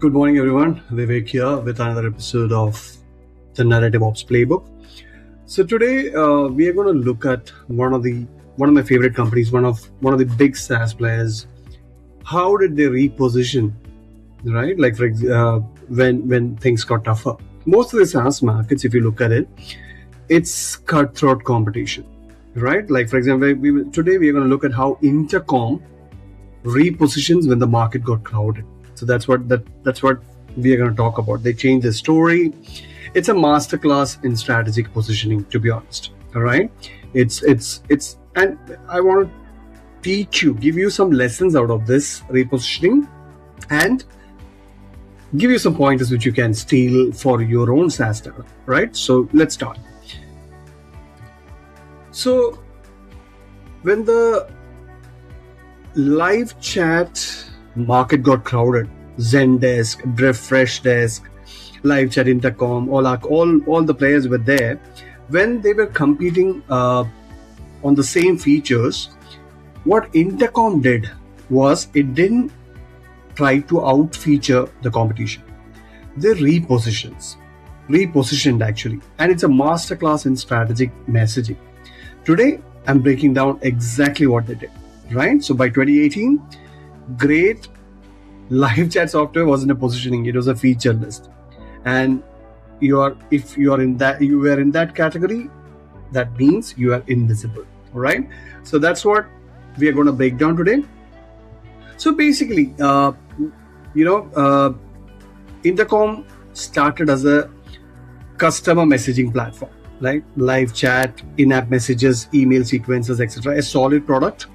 Good morning, everyone. Vivek here with another episode of the Narrative Ops Playbook. So today we are going to look at one of my favorite companies, one of the big SaaS players. How did they reposition, right? Like when things got tougher. Most of the SaaS markets, if you look at it, it's cutthroat competition, right? Like for example, today we are going to look at how Intercom repositions when the market got crowded. So that's what we are going to talk about. They changed the story. It's a masterclass in strategic positioning, to be honest. All right, it's and I want to give you some lessons out of this repositioning, and give you some pointers which you can steal for your own SaaS startup. Right. So let's start. So when the live chat market got crowded, Zendesk, Freshdesk, live chat, Intercom, all the players were there. When they were competing on the same features, what Intercom did was it didn't try to out-feature the competition. They repositioned actually, and it's a masterclass in strategic messaging. Today, I'm breaking down exactly what they did. Right. So by 2018, great live chat software wasn't a positioning; it was a feature list. And if you were in that category, that means you are invisible. All right. So that's what we are going to break down today. So basically, Intercom started as a customer messaging platform, like live chat, in-app messages, email sequences, etc. A solid product,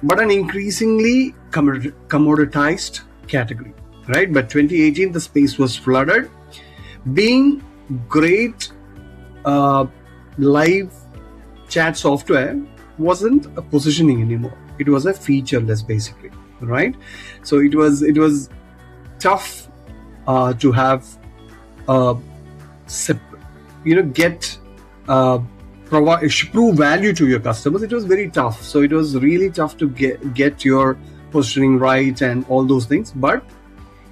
but an increasingly commoditized category, right? But 2018, the space was flooded. Being great live chat software wasn't a positioning anymore. It was a featureless, basically, right? So it was tough to have prove value to your customers. It was very tough. So it was really tough to get your positioning right and all those things. But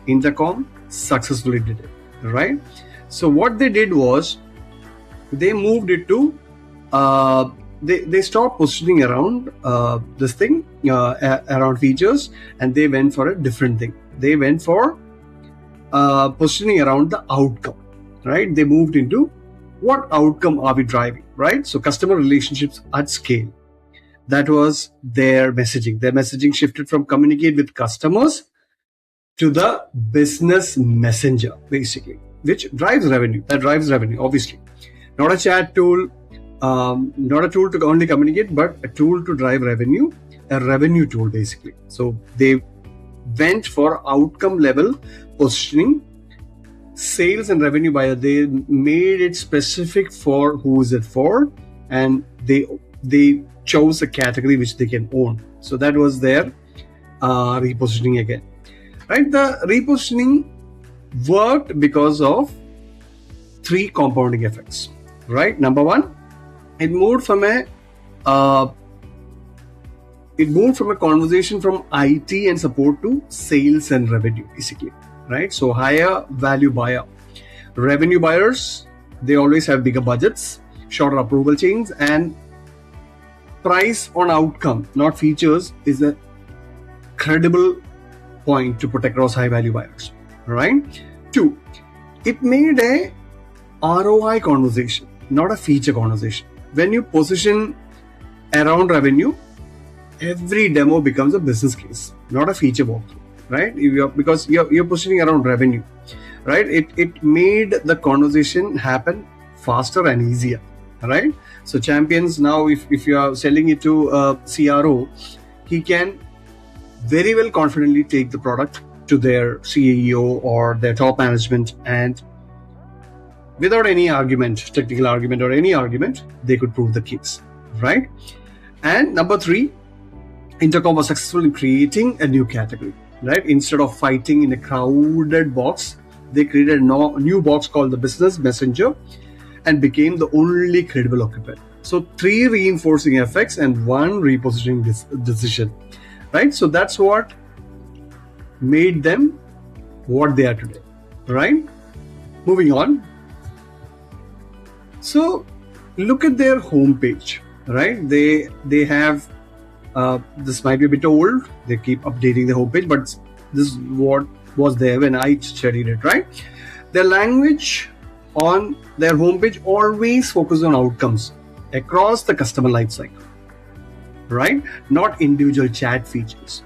Intercom successfully did it, right? So what they did was they moved it to they stopped positioning around around features, and they went for a different thing. They went for positioning around the outcome, right? They moved into what outcome are we driving, right? So customer relationships at scale. That was their messaging. Their messaging shifted from communicate with customers to the business messenger, basically, which drives revenue. That drives revenue, obviously. Not a chat tool, not a tool to only communicate, but a tool to drive revenue, a revenue tool, basically. So they went for outcome level positioning. Sales and revenue buyer, they made it specific for who is it for, and they chose a category which they can own. So that was their repositioning again, right? The repositioning worked because of three compounding effects, right? Number one, it moved from a conversation from IT and support to sales and revenue, basically. Right, so higher value buyer, revenue buyers, they always have bigger budgets, shorter approval chains, and price on outcome, not features, is a credible point to put across high value buyers. Right. Two, it made a ROI conversation, not a feature conversation. When you position around revenue, every demo becomes a business case, not a feature walkthrough. Right, because you're positioning around revenue, right? It made the conversation happen faster and easier, right? So champions now, if you are selling it to a CRO, he can very well confidently take the product to their CEO or their top management, and without any argument, technical argument or any argument, they could prove the case, right? And number three, Intercom was successful in creating a new category. Right? Instead of fighting in a crowded box, they created a new box called the business messenger and became the only credible occupant. So 3 reinforcing effects and 1 repositioning decision, right? So that's what made them what they are today, right? Moving on. So look at their homepage, right? They have, this might be a bit old. They keep updating the homepage, but this is what was there when I studied it, right? Their language on their homepage always focuses on outcomes across the customer lifecycle, right? Not individual chat features.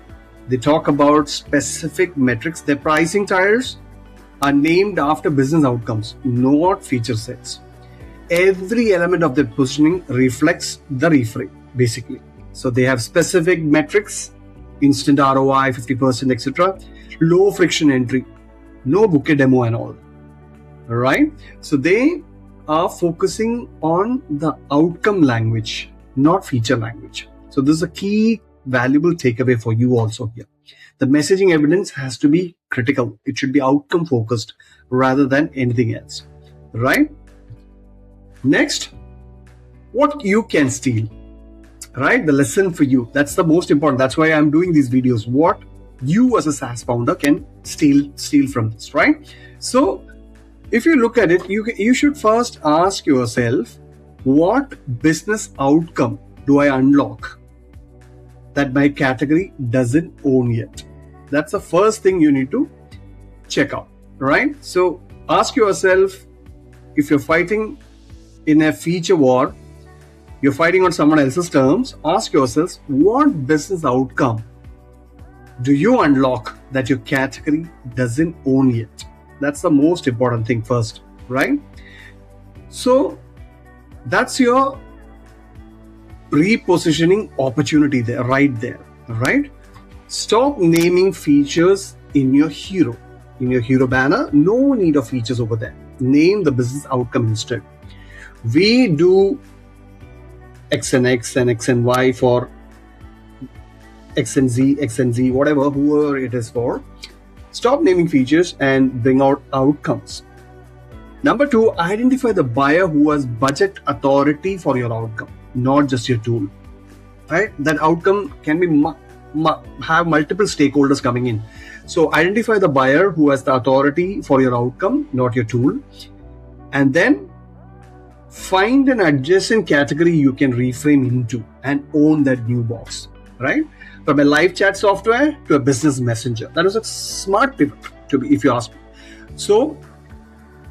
They talk about specific metrics. Their pricing tiers are named after business outcomes, not feature sets. Every element of their positioning reflects the reframe, basically. So they have specific metrics, instant ROI, 50%, etc. Low friction entry, no bouquet demo and all, right? So they are focusing on the outcome language, not feature language. So this is a key valuable takeaway for you also here. The messaging evidence has to be critical. It should be outcome focused rather than anything else, right? Next, what you can steal, right? The lesson for you. That's the most important. That's why I'm doing these videos. What you as a SaaS founder can steal from this, right? So if you look at it, you should first ask yourself, what business outcome do I unlock that my category doesn't own yet? That's the first thing you need to check out, right? So ask yourself, if you're fighting in a feature war, you're fighting on someone else's terms, ask yourselves, what business outcome do you unlock that your category doesn't own yet? That's the most important thing first, right? So that's your repositioning opportunity there, right? Stop naming features in your hero banner. No need of features over there. Name the business outcome instead. We do X and X and X and Y for X and Z, whatever, whoever it is for. Stop naming features and bring out outcomes. Number 2, identify the buyer who has budget authority for your outcome, not just your tool, right? That outcome can be have multiple stakeholders coming in. So identify the buyer who has the authority for your outcome, not your tool. And then find an adjacent category you can reframe into and own that new box, right? From a live chat software to a business messenger. That is a smart pivot, if you ask me. So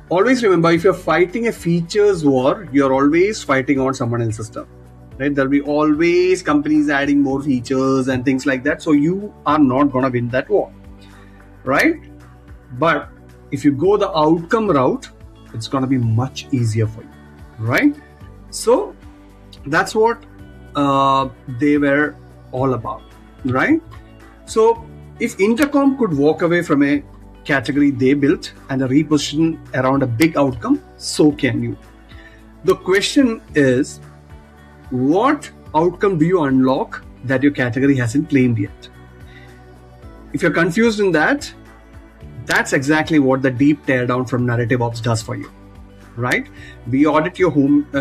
always remember, if you're fighting a features war, you're always fighting on someone else's stuff, right? There'll be always companies adding more features and things like that. So you are not going to win that war, right? But if you go the outcome route, it's going to be much easier for you, right? So that's what they were all about, right? So if Intercom could walk away from a category they built and a reposition around a big outcome, so can you. The question is, what outcome do you unlock that your category hasn't claimed yet? If you're confused in that, that's exactly what the deep teardown from Narrative Ops does for you, right? We audit your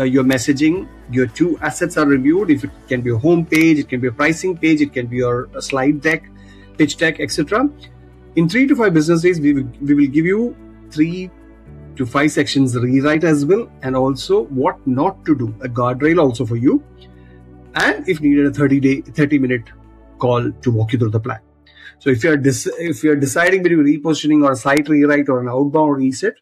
your messaging, your 2 assets are reviewed. If it can be a home page, it can be a pricing page, it can be your slide deck, pitch deck, etc. In 3 to 5 business days, we will give you 3 to 5 sections rewrite as well, and also what not to do, a guardrail also for you, and if needed, a 30-minute call to walk you through the plan. So if you're deciding between repositioning or a site rewrite or an outbound reset,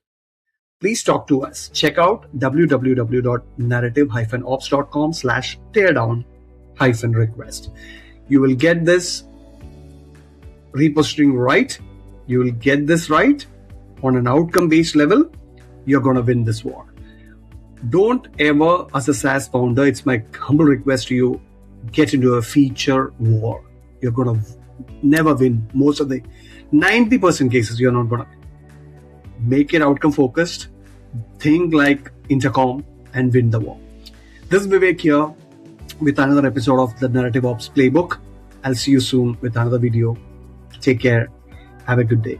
please talk to us. Check out www.narrative-ops.com/teardown-request. You will get this repositioning right. You will get this right on an outcome-based level. You're going to win this war. Don't ever, as a SaaS founder, it's my humble request to you, get into a feature war. You're going to never win. Most of the 90% cases, you're not going to win. Make it outcome focused. Think like Intercom and win the war. This is Vivek here with another episode of the Narrative Ops Playbook. I'll see you soon with another video. Take care. Have a good day.